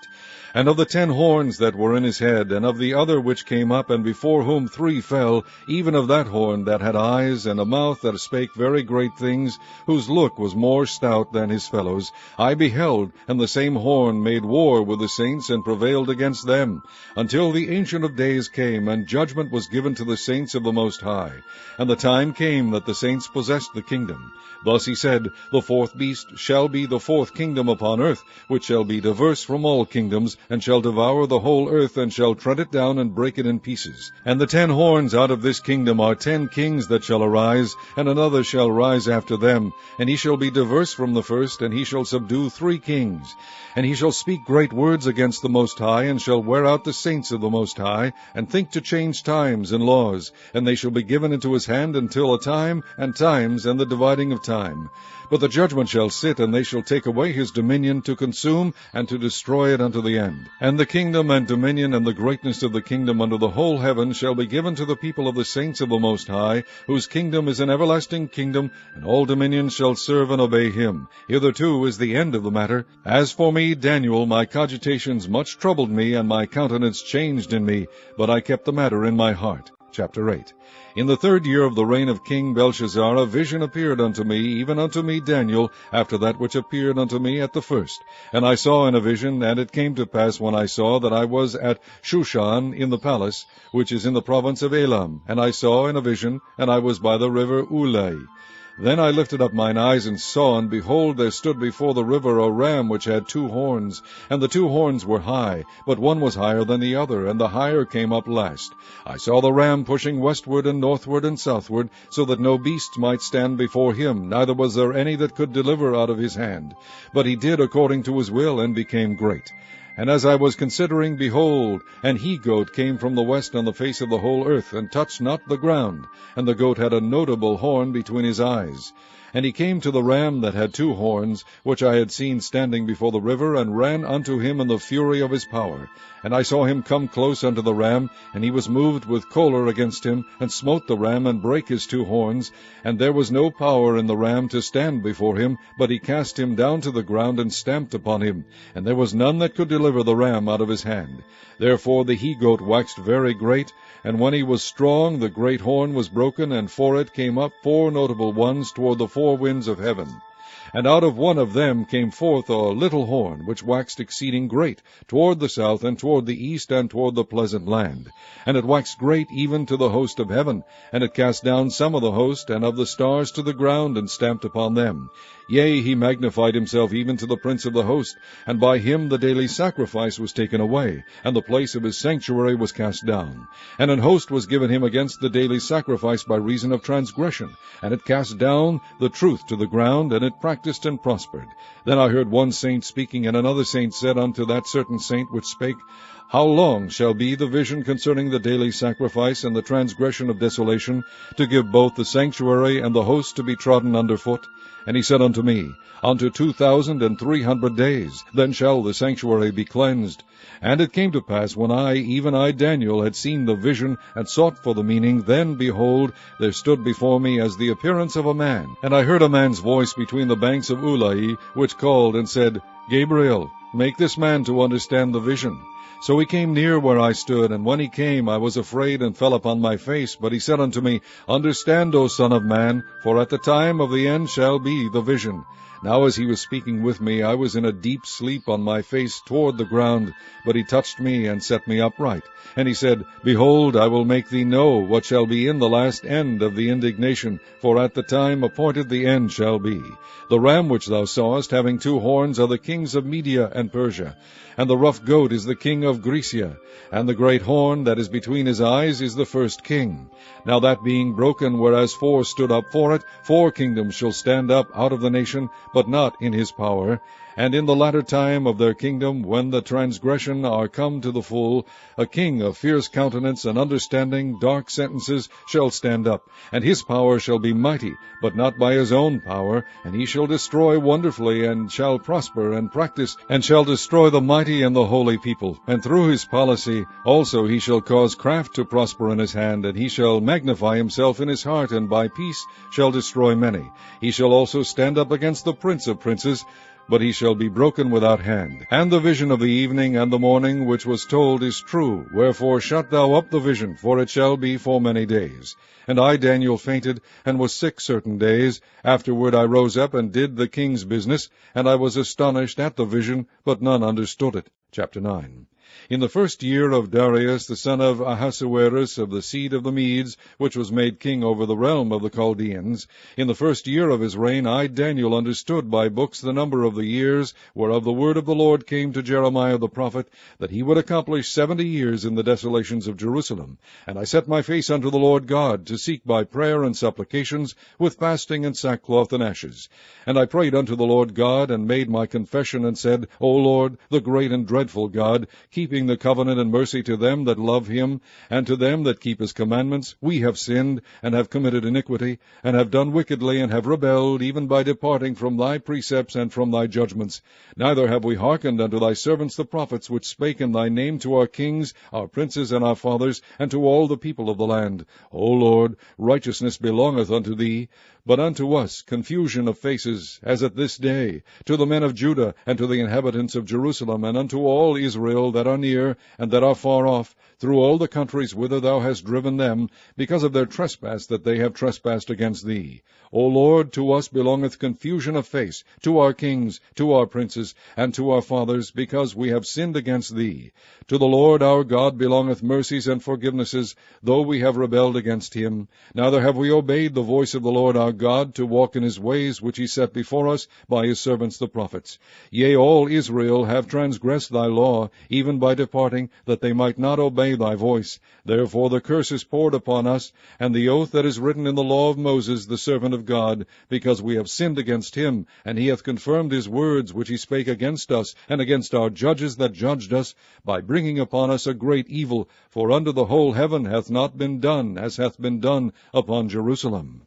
And of the 10 horns that were in his head, and of the other which came up, and before whom 3 fell, even of that horn that had eyes, and a mouth that spake very great things, whose look was more stout than his fellows, I beheld, and the same horn made war with the saints, and prevailed against them, until the Ancient of Days came, and judgment was given to the saints of the Most High. And the time came that the saints possessed the kingdom. Thus he said, The fourth beast shall be the fourth kingdom upon earth, which shall be diverse from all kingdoms, and shall devour the whole earth, and shall tread it down, and break it in pieces. And the 10 horns out of this kingdom are 10 kings that shall arise, and another shall rise after them, and he shall be diverse from the first, and he shall subdue 3 kings. And he shall speak great words against the Most High, and shall wear out the saints of the Most High, and think to change times and laws, and they shall be given into his hand until a time, and times, and the dividing of time. But the judgment shall sit, and they shall take away his dominion, to consume and to destroy it unto the end. And the kingdom and dominion and the greatness of the kingdom under the whole heaven shall be given to the people of the saints of the Most High, whose kingdom is an everlasting kingdom, and all dominions shall serve and obey him. Hitherto is the end of the matter. As for me, Daniel, my cogitations much troubled me, and my countenance changed in me, but I kept the matter in my heart. Chapter 8. In the 3rd year of the reign of King Belshazzar, a vision appeared unto me, even unto me Daniel, after that which appeared unto me at the first. And I saw in a vision, and it came to pass when I saw that I was at Shushan in the palace, which is in the province of Elam. And I saw in a vision, and I was by the river Ulai. Then I lifted up mine eyes and saw, and behold, there stood before the river a ram which had 2 horns, and the 2 horns were high, but one was higher than the other, and the higher came up last. I saw the ram pushing westward and northward and southward, so that no beast might stand before him, neither was there any that could deliver out of his hand. But he did according to his will, and became great. And as I was considering, behold, an he-goat came from the west on the face of the whole earth, and touched not the ground. And the goat had a notable horn between his eyes. And he came to the ram that had 2 horns, which I had seen standing before the river, and ran unto him in the fury of his power. And I saw him come close unto the ram, and he was moved with choler against him, and smote the ram, and brake his 2 horns. And there was no power in the ram to stand before him, but he cast him down to the ground, and stamped upon him. And there was none that could deliver the ram out of his hand. Therefore the he-goat waxed very great, and when he was strong, the great horn was broken, and for it came up 4 notable ones toward the 4 winds of heaven. And out of one of them came forth a little horn, which waxed exceeding great, toward the south, and toward the east, and toward the pleasant land. And it waxed great even to the host of heaven, and it cast down some of the host, and of the stars to the ground, and stamped upon them. Yea, he magnified himself even to the prince of the host, and by him the daily sacrifice was taken away, and the place of his sanctuary was cast down. And an host was given him against the daily sacrifice by reason of transgression, and it cast down the truth to the ground, and it practiced and prospered. Then I heard one saint speaking, and another saint said unto that certain saint which spake, How long shall be the vision concerning the daily sacrifice and the transgression of desolation, to give both the sanctuary and the host to be trodden under foot? And he said unto me, Unto 2,300 days, then shall the sanctuary be cleansed. And it came to pass, when I, even I Daniel, had seen the vision, and sought for the meaning, then, behold, there stood before me as the appearance of a man. And I heard a man's voice between the banks of Ulai, which called and said, Gabriel, make this man to understand the vision. So he came near where I stood, and when he came, I was afraid, and fell upon my face. But he said unto me, Understand, O Son of man, for at the time of the end shall be the vision. Now as he was speaking with me, I was in a deep sleep on my face toward the ground. But he touched me, and set me upright. And he said, Behold, I will make thee know what shall be in the last end of the indignation, for at the time appointed the end shall be. The ram which thou sawest, having 2 horns, are the kings of Media and Persia. And the rough goat is the king of Grecia, and the great horn that is between his eyes is the first king. Now that being broken, whereas 4 stood up for it, 4 kingdoms shall stand up out of the nation, but not in his power. And in the latter time of their kingdom, when the transgression are come to the full, a king of fierce countenance and understanding dark sentences shall stand up, and his power shall be mighty, but not by his own power, and he shall destroy wonderfully, and shall prosper and practice, and shall destroy the mighty and the holy people. And through his policy also he shall cause craft to prosper in his hand, and he shall magnify himself in his heart, and by peace shall destroy many. He shall also stand up against the prince of princes, but he shall be broken without hand. And the vision of the evening and the morning which was told is true. Wherefore shut thou up the vision, for it shall be for many days. And I, Daniel, fainted, and was sick certain days. Afterward I rose up, and did the king's business, and I was astonished at the vision, but none understood it. Chapter 9. In the first year of Darius, the son of Ahasuerus, of the seed of the Medes, which was made king over the realm of the Chaldeans, in the first year of his reign, I, Daniel, understood by books the number of the years, whereof the word of the Lord came to Jeremiah the prophet, that he would accomplish 70 years in the desolations of Jerusalem. And I set my face unto the Lord God, to seek by prayer and supplications, with fasting and sackcloth and ashes. And I prayed unto the Lord God, and made my confession, and said, O Lord, the great and dreadful God, keeping the covenant and mercy to them that love him, and to them that keep his commandments, we have sinned, and have committed iniquity, and have done wickedly, and have rebelled, even by departing from thy precepts and from thy judgments. Neither have we hearkened unto thy servants the prophets, which spake in thy name to our kings, our princes, and our fathers, and to all the people of the land. O Lord, righteousness belongeth unto thee, but unto us confusion of faces, as at this day, to the men of Judah, and to the inhabitants of Jerusalem, and unto all Israel that are near, and that are far off, through all the countries whither thou hast driven them, because of their trespass that they have trespassed against thee. O Lord, to us belongeth confusion of face, to our kings, to our princes, and to our fathers, because we have sinned against thee. To the Lord our God belongeth mercies and forgivenesses, though we have rebelled against him. Neither have we obeyed the voice of the Lord our God, to walk in his ways which he set before us by his servants the prophets. Yea, all Israel have transgressed thy law, even by departing, that they might not obey thy voice. Therefore the curse is poured upon us, and the oath that is written in the law of Moses the servant of God, because we have sinned against him, and he hath confirmed his words which he spake against us, and against our judges that judged us, by bringing upon us a great evil, for under the whole heaven hath not been done as hath been done upon Jerusalem.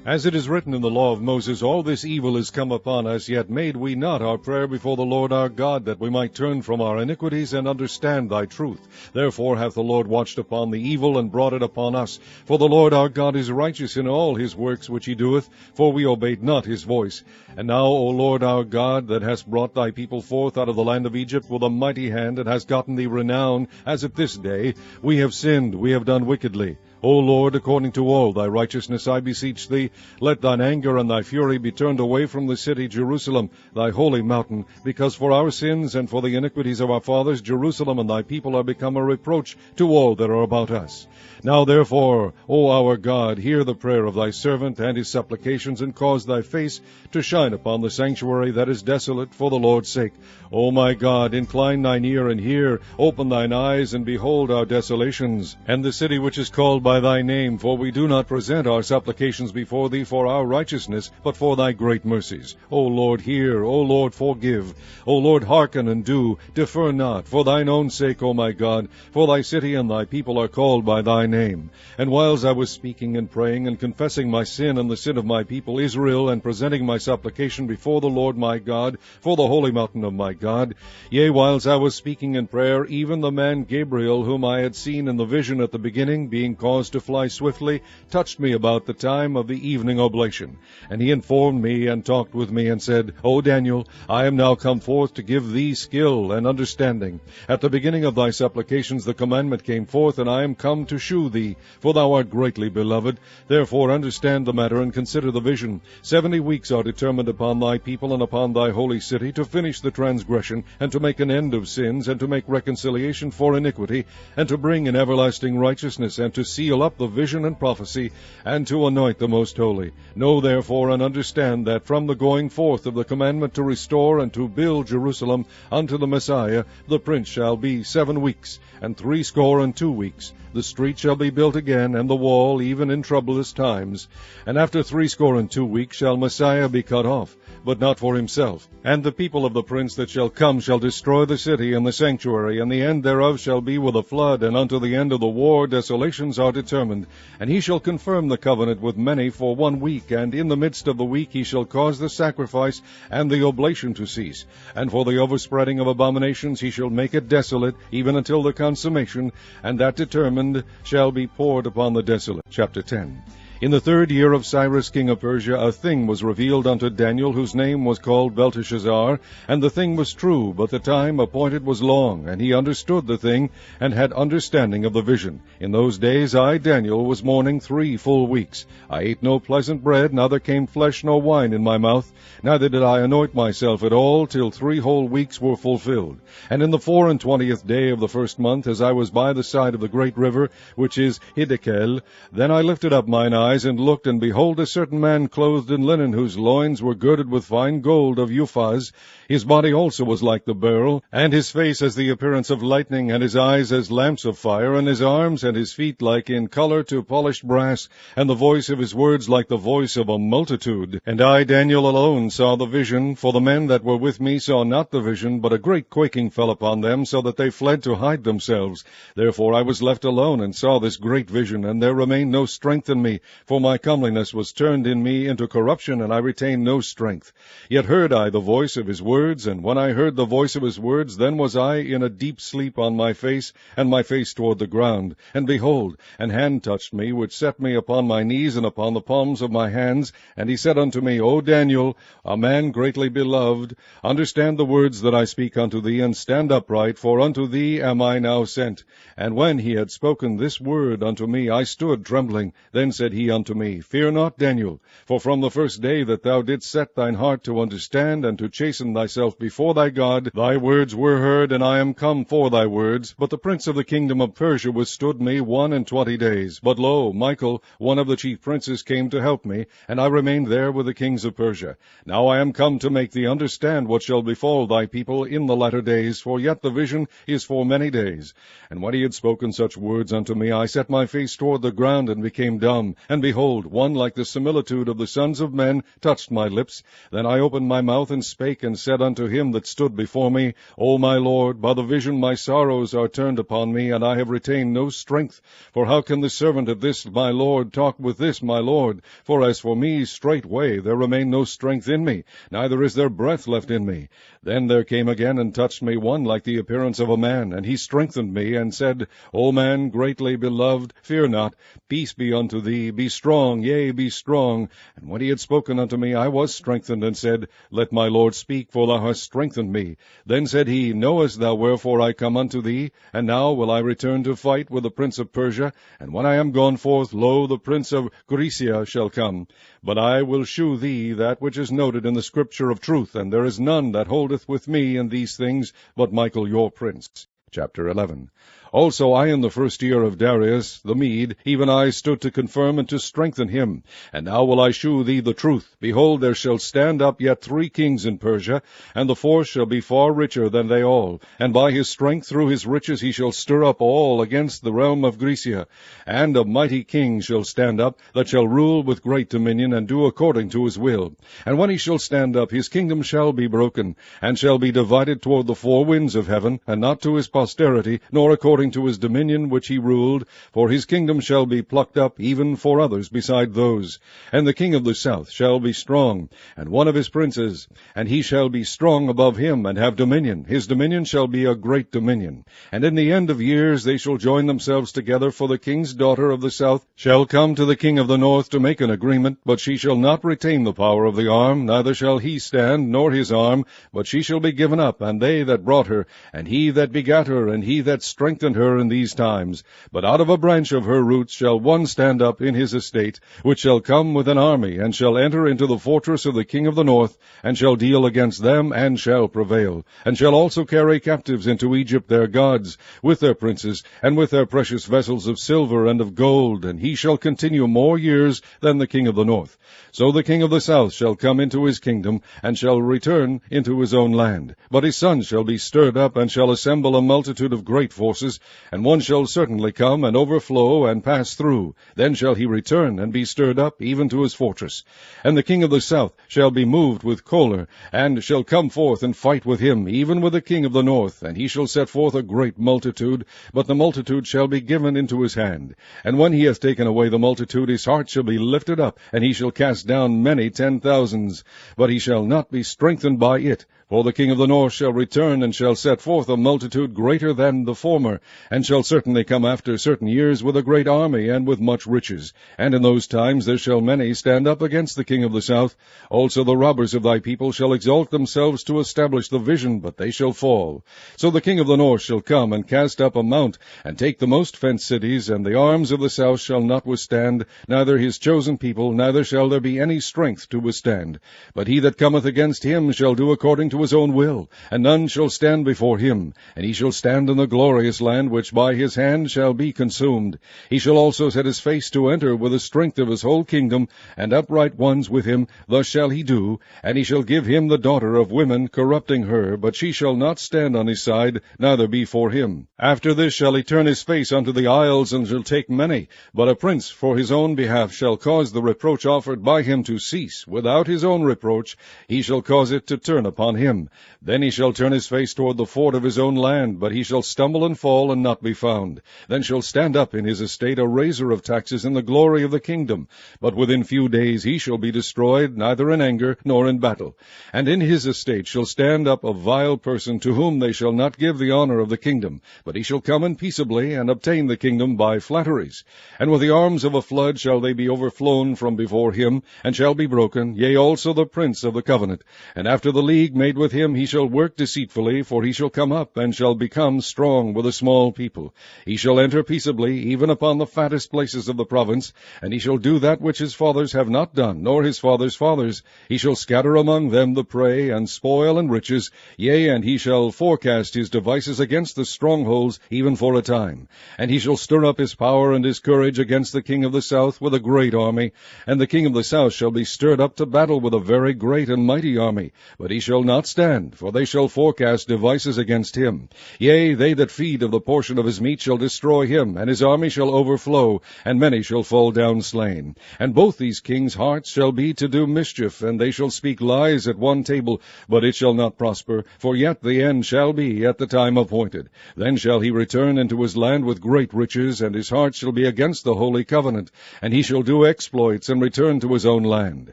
As it is written in the law of Moses, all this evil is come upon us, yet made we not our prayer before the Lord our God, that we might turn from our iniquities and understand thy truth. Therefore hath the Lord watched upon the evil, and brought it upon us. For the Lord our God is righteous in all his works which he doeth, for we obeyed not his voice. And now, O Lord our God, that hast brought thy people forth out of the land of Egypt with a mighty hand, and hast gotten thee renown, as at this day, we have sinned, we have done wickedly. O Lord, according to all thy righteousness, I beseech thee, let thine anger and thy fury be turned away from the city Jerusalem, thy holy mountain, because for our sins and for the iniquities of our fathers, Jerusalem and thy people are become a reproach to all that are about us. Now therefore, O our God, hear the prayer of thy servant and his supplications, and cause thy face to shine upon the sanctuary that is desolate for the Lord's sake. O my God, incline thine ear and hear, open thine eyes and behold our desolations, and the city which is called by thy name, for we do not present our supplications before thee for our righteousness, but for thy great mercies. O Lord, hear, O Lord, forgive. O Lord, hearken and do, defer not, for thine own sake, O my God, for thy city and thy people are called by thy name. And whiles I was speaking and praying, and confessing my sin and the sin of my people Israel, and presenting my supplication before the Lord my God, for the holy mountain of my God, yea, whiles I was speaking in prayer, even the man Gabriel, whom I had seen in the vision at the beginning, being caused to fly swiftly, touched me about the time of the evening oblation. And he informed me, and talked with me, and said, O Daniel, I am now come forth to give thee skill and understanding. At the beginning of thy supplications the commandment came forth, and I am come to shew thee, for thou art greatly beloved. Therefore understand the matter, and consider the vision. 70 weeks are determined upon thy people and upon thy holy city, to finish the transgression, and to make an end of sins, and to make reconciliation for iniquity, and to bring in everlasting righteousness, and to seal up the vision and prophecy, and to anoint the most holy. Know therefore and understand that from the going forth of the commandment to restore and to build Jerusalem unto the Messiah, the prince shall be 7 weeks, and 62 weeks. The street shall be built again, and the wall, even in troublous times. And after 62 weeks shall Messiah be cut off, but not for himself. And the people of the prince that shall come shall destroy the city and the sanctuary, and the end thereof shall be with a flood, and unto the end of the war desolations are determined. And he shall confirm the covenant with many for 1 week, and in the midst of the week he shall cause the sacrifice and the oblation to cease. And for the overspreading of abominations he shall make it desolate, even until the consummation, and that determined shall be poured upon the desolate. Chapter 10. In the 3rd year of Cyrus king of Persia, a thing was revealed unto Daniel, whose name was called Belteshazzar, and the thing was true, but the time appointed was long, and he understood the thing, and had understanding of the vision. In those days I, Daniel, was mourning 3 full weeks. I ate no pleasant bread, neither came flesh nor wine in my mouth, neither did I anoint myself at all, till 3 whole weeks were fulfilled. And in the 24th day of the 1st month, as I was by the side of the great river, which is Hiddekel, then I lifted up mine eyes, and looked, and behold, a certain man clothed in linen, whose loins were girded with fine gold of Uphaz. His body also was like the beryl, and his face as the appearance of lightning, and his eyes as lamps of fire, and his arms and his feet like in color to polished brass, and the voice of his words like the voice of a multitude. And I, Daniel, alone saw the vision, for the men that were with me saw not the vision, but a great quaking fell upon them, so that they fled to hide themselves. Therefore I was left alone, and saw this great vision, and there remained no strength in me, for my comeliness was turned in me into corruption, and I retained no strength. Yet heard I the voice of his words, and when I heard the voice of his words, then was I in a deep sleep on my face, and my face toward the ground. And behold, an hand touched me, which set me upon my knees and upon the palms of my hands. And he said unto me, O Daniel, a man greatly beloved, understand the words that I speak unto thee, and stand upright, for unto thee am I now sent. And when he had spoken this word unto me, I stood trembling. Then said he unto me, Fear not, Daniel, for from the first day that thou didst set thine heart to understand and to chasten thyself before thy God, thy words were heard, and I am come for thy words. But the prince of the kingdom of Persia withstood me 21 days. But lo, Michael, one of the chief princes, came to help me, and I remained there with the kings of Persia. Now I am come to make thee understand what shall befall thy people in the latter days, for yet the vision is for many days. And when he had spoken such words unto me, I set my face toward the ground, and became dumb. And behold, one like the similitude of the sons of men touched my lips. Then I opened my mouth, and spake, and said unto him that stood before me, O my Lord, by the vision my sorrows are turned upon me, and I have retained no strength. For how can the servant of this my Lord talk with this my Lord? For as for me, straightway there remained no strength in me, neither is there breath left in me. Then there came again and touched me one like the appearance of a man, and he strengthened me, and said, O man greatly beloved, fear not, peace be unto thee, be strong, yea, be strong. And when he had spoken unto me, I was strengthened, and said, Let my Lord speak, for thou hast strengthened me. Then said he, Knowest thou wherefore I come unto thee? And now will I return to fight with the prince of Persia. And when I am gone forth, lo, the prince of Grecia shall come. But I will shew thee that which is noted in the scripture of truth, and there is none that holdeth with me in these things but Michael your prince. Chapter 11. Also I in the 1st year of Darius the Mede, even I stood to confirm and to strengthen him. And now will I shew thee the truth. Behold, there shall stand up yet 3 kings in Persia, and the 4th shall be far richer than they all. And by his strength through his riches he shall stir up all against the realm of Grecia. And a mighty king shall stand up, that shall rule with great dominion, and do according to his will. And when he shall stand up, his kingdom shall be broken, and shall be divided toward the 4 winds of heaven, and not to his posterity, nor according to his dominion which he ruled, for his kingdom shall be plucked up even for others beside those. And the king of the south shall be strong, and one of his princes, and he shall be strong above him, and have dominion. His dominion shall be a great dominion. And in the end of years they shall join themselves together, for the king's daughter of the south shall come to the king of the north to make an agreement, but she shall not retain the power of the arm, neither shall he stand, nor his arm, but she shall be given up, and they that brought her, and he that begat her, and he that strengthened her in these times. But out of a branch of her roots shall one stand up in his estate, which shall come with an army, and shall enter into the fortress of the king of the north, and shall deal against them, and shall prevail, and shall also carry captives into Egypt their gods, with their princes, and with their precious vessels of silver and of gold, and he shall continue more years than the king of the north. So the king of the south shall come into his kingdom, and shall return into his own land. But his sons shall be stirred up, and shall assemble a multitude of great forces, and one shall certainly come, and overflow, and pass through. Then shall he return, and be stirred up, even to his fortress. And the king of the south shall be moved with choler, and shall come forth and fight with him, even with the king of the north, and he shall set forth a great multitude, but the multitude shall be given into his hand. And when he hath taken away the multitude, his heart shall be lifted up, and he shall cast down many 10,000s, but he shall not be strengthened by it. For the king of the north shall return, and shall set forth a multitude greater than the former, and shall certainly come after certain years with a great army and with much riches. And in those times there shall many stand up against the king of the south. Also the robbers of thy people shall exalt themselves to establish the vision, but they shall fall. So the king of the north shall come and cast up a mount, and take the most fenced cities, and the arms of the south shall not withstand, neither his chosen people, neither shall there be any strength to withstand. But he that cometh against him shall do according to his own will, and none shall stand before him. And he shall stand in the glorious land, which by his hand shall be consumed. He shall also set his face to enter with the strength of his whole kingdom, and upright ones with him. Thus shall he do. And he shall give him the daughter of women, corrupting her, but she shall not stand on his side, neither be for him. After this shall he turn his face unto the isles, and shall take many. But a prince for his own behalf shall cause the reproach offered by him to cease. Without his own reproach he shall cause it to turn upon him. Then he shall turn his face toward the fort of his own land, but he shall stumble and fall, and not be found. Then shall stand up in his estate a raiser of taxes in the glory of the kingdom. But within few days he shall be destroyed, neither in anger nor in battle. And in his estate shall stand up a vile person, to whom they shall not give the honor of the kingdom, but he shall come in peaceably, and obtain the kingdom by flatteries. And with the arms of a flood shall they be overflown from before him, and shall be broken, yea, also the prince of the covenant. And after the league made with him he shall work deceitfully, for he shall come up, and shall become strong with a small people. He shall enter peaceably, even upon the fattest places of the province, and he shall do that which his fathers have not done, nor his fathers' fathers. He shall scatter among them the prey, and spoil and riches, yea, and he shall forecast his devices against the strongholds, even for a time. And he shall stir up his power and his courage against the king of the south with a great army. And the king of the south shall be stirred up to battle with a very great and mighty army. But he shall not stand, for they shall forecast devices against him. Yea, they that feed of the portion of his meat shall destroy him, and his army shall overflow, and many shall fall down slain. And both these kings' hearts shall be to do mischief, and they shall speak lies at one table, but it shall not prosper, for yet the end shall be at the time appointed. Then shall he return into his land with great riches, and his heart shall be against the holy covenant, and he shall do exploits, and return to his own land.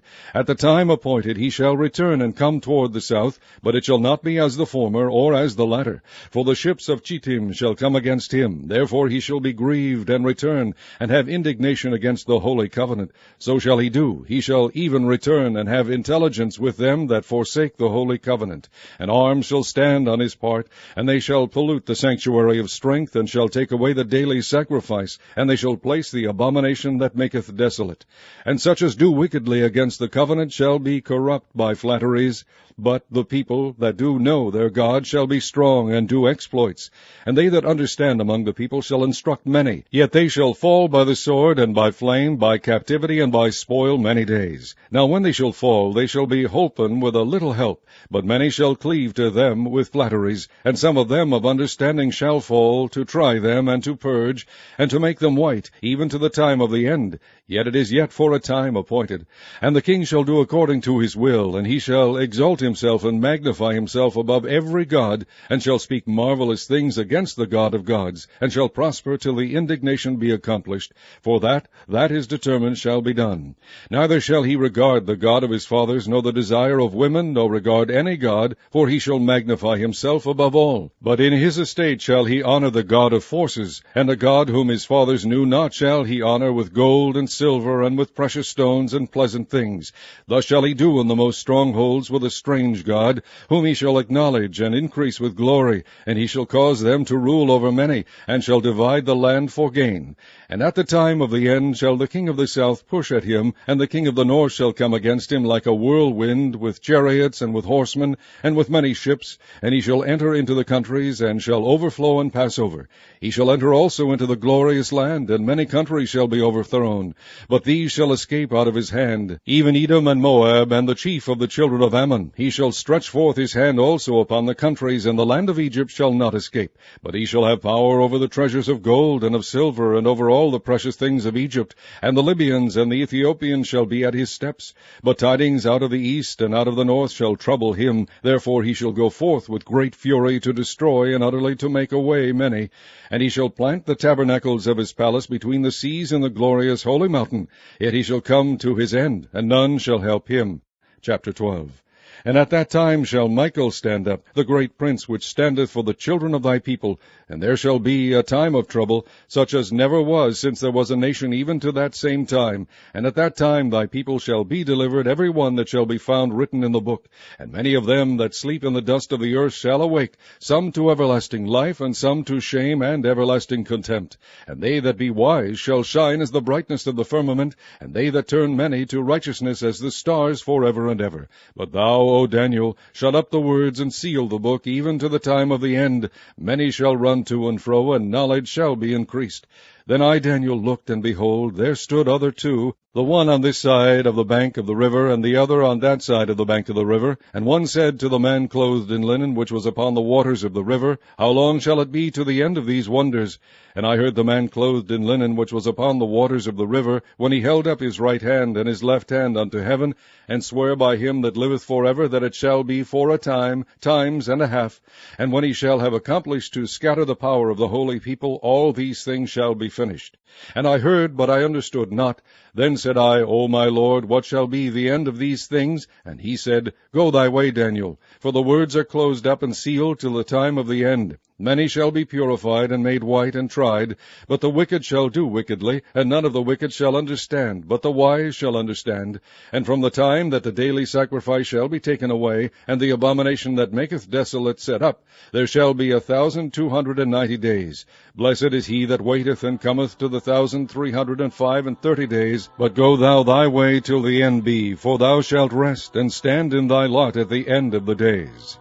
At the time appointed he shall return and come toward the south, but it shall not be as the former, or as the latter. For the ships of Chittim shall come against him, therefore he shall be grieved, and return, and have indignation against the holy covenant. So shall he do. He shall even return, and have intelligence with them that forsake the holy covenant. And arms shall stand on his part, and they shall pollute the sanctuary of strength, and shall take away the daily sacrifice, and they shall place the abomination that maketh desolate. And such as do wickedly against the covenant shall be corrupt by flatteries. But the people that do know their God shall be strong, and do exploits. And they that understand among the people shall instruct many. Yet they shall fall by the sword, and by flame, by captivity, and by spoil many days. Now when they shall fall, they shall be holpen with a little help. But many shall cleave to them with flatteries. And some of them of understanding shall fall, to try them, and to purge, and to make them white, even to the time of the end. Yet it is yet for a time appointed. And the king shall do according to his will, and he shall exalt himself and magnify himself above every god, and shall speak marvelous things against the God of gods, and shall prosper till the indignation be accomplished. For that is determined shall be done. Neither shall he regard the God of his fathers, nor the desire of women, nor regard any god, for he shall magnify himself above all. But in his estate shall he honor the God of forces, and a God whom his fathers knew not shall he honor with gold and silver, and with precious stones and pleasant things. Thus shall he do in the most strongholds with a strange God, whom he shall acknowledge and increase with glory, and he shall cause them to rule over many, and shall divide the land for gain. And at the time of the end shall the king of the south push at him, and the king of the north shall come against him like a whirlwind, with chariots, and with horsemen, and with many ships, and he shall enter into the countries, and shall overflow and pass over. He shall enter also into the glorious land, and many countries shall be overthrown. But these shall escape out of his hand, even Edom and Moab, and the chief of the children of Ammon. He shall stretch forth his hand also upon the countries, and the land of Egypt shall not escape. But he shall have power over the treasures of gold and of silver, and over all the precious things of Egypt. And the Libyans and the Ethiopians shall be at his steps. But tidings out of the east and out of the north shall trouble him. Therefore he shall go forth with great fury to destroy, and utterly to make away many. And he shall plant the tabernacles of his palace between the seas and the glorious holy mountain. Yet he shall come to his end, and none shall help him. Chapter 12. And at that time shall Michael stand up, the great prince which standeth for the children of thy people, and there shall be a time of trouble, such as never was since there was a nation even to that same time. And at that time thy people shall be delivered, every one that shall be found written in the book. And many of them that sleep in the dust of the earth shall awake, some to everlasting life, and some to shame and everlasting contempt. And they that be wise shall shine as the brightness of the firmament, and they that turn many to righteousness as the stars forever and ever. But thou, O Daniel, shut up the words and seal the book, even to the time of the end. Many shall run to and fro, and knowledge shall be increased. Then I, Daniel, looked, and behold, there stood other two, the one on this side of the bank of the river, and the other on that side of the bank of the river. And one said to the man clothed in linen, which was upon the waters of the river, How long shall it be to the end of these wonders? And I heard the man clothed in linen, which was upon the waters of the river, when he held up his right hand and his left hand unto heaven, and swear by him that liveth forever, that it shall be for a time, times and a half. And when he shall have accomplished to scatter the power of the holy people, all these things shall be finished. And I heard, but I understood not. Then said I, O my Lord, what shall be the end of these things? And he said, Go thy way, Daniel, for the words are closed up and sealed till the time of the end. Many shall be purified and made white and tried, but the wicked shall do wickedly, and none of the wicked shall understand, but the wise shall understand. And from the time that the daily sacrifice shall be taken away, and the abomination that maketh desolate set up, there shall be 1,290 days. Blessed is he that waiteth and cometh to the 1,335 days. But go thou thy way till the end be, for thou shalt rest, and stand in thy lot at the end of the days.